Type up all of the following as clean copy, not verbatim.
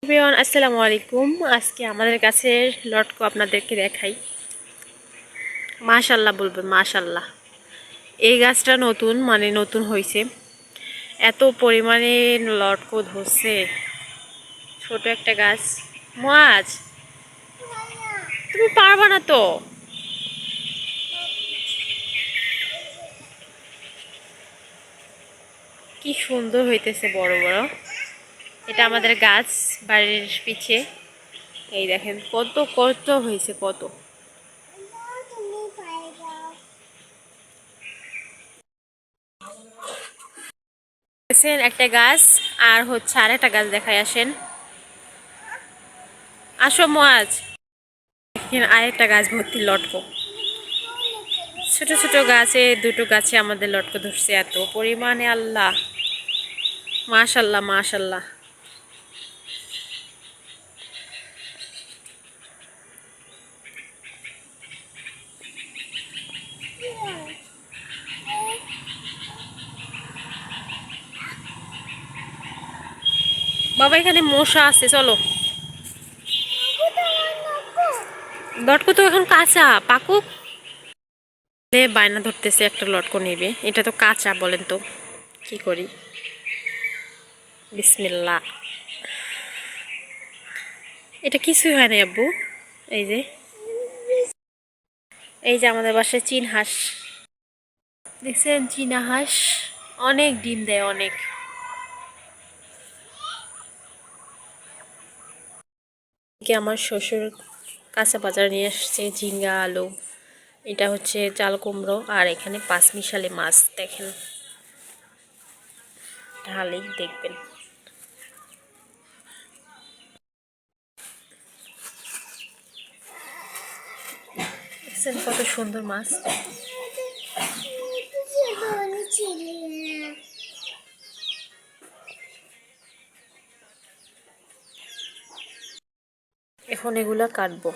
Everyone আসসালামু আলাইকুম। আজকে আমাদের গাছের লটকো আপনাদেরকে দেখাই। মাশাল্লাহ বলবেন, মাশাল্লাহ। এই গাছটা নতুন হয়েছে, এত পরিমাণে লটকো ধরছে। ছোট একটা গাছ। মাছ তুমি পারবা না তো। কি সুন্দর হইতেছে, বড় বড়। এটা আমাদের গাছ, বাড়ির পিছে। এই দেখেন কত কত হয়েছে, কত। একটা গাছ আর হচ্ছে আরেকটা গাছ দেখাই, আসেন আসো মাছ। এখানে আরেকটা গাছ ভর্তি লটকো। ছোট ছোট গাছে, দুটো গাছে আমাদের লটকো ধরছে এত পরিমাণে, আল্লাহ মাশাল্লাহ মাশাল্লাহ। বাবা এখানে মশা আছে, চলো। লটকো তো এখন কাঁচা, পাকুক। বায়না ধরতেছে একটা লটকো নেবে, এটা তো কাঁচা, বলেন তো কি করি। বিসমিল্লাহ। এটা কিছুই হয় না আব্বু। এই যে এই যে আমাদের বাসায় চীন হাঁস দেখছেন, চীনা হাঁস অনেক ডিম দেয়, অনেক। আমার শ্বশুর কাঁচা বাজার নিয়ে আসছে ঝিঙ্গা, আলু। এটা হচ্ছে চাল কুমড়ো, আর এখানে পাঁচমিশালি মাছ দেখেন, ঢালেই দেখবেন। দেখছেন কত সুন্দর মাছ। এখন এগুলা কাটবো।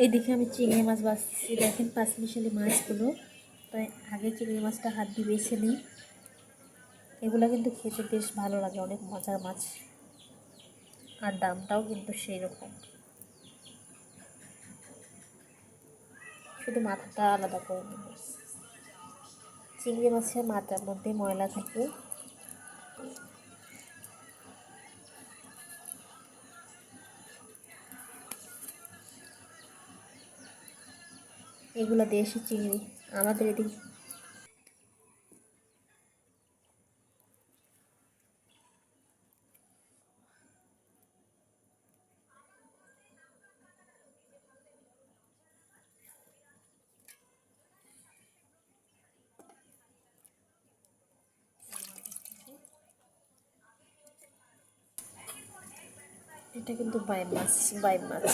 এইদিকে আমি চিংড়ি মাছ বাছতেছি, দেখেন পাঁচমিশালি মাছগুলো। তাই আগে চিংড়ি মাছটা হাত দিয়ে বেছে নিই। এগুলো কিন্তু খেতে বেশ ভালো লাগে, অনেক মজার মাছ, আর দামটাও কিন্তু সেই রকম। শুধু মাথাটা আলাদা করে নেব। চিংড়ি মাছের মাথার মধ্যে ময়লা থাকে। এগুলো দেশি চিংড়ি, আমাদের এদিকে। এটা কিন্তু বাই মাছ, বাই মাছ।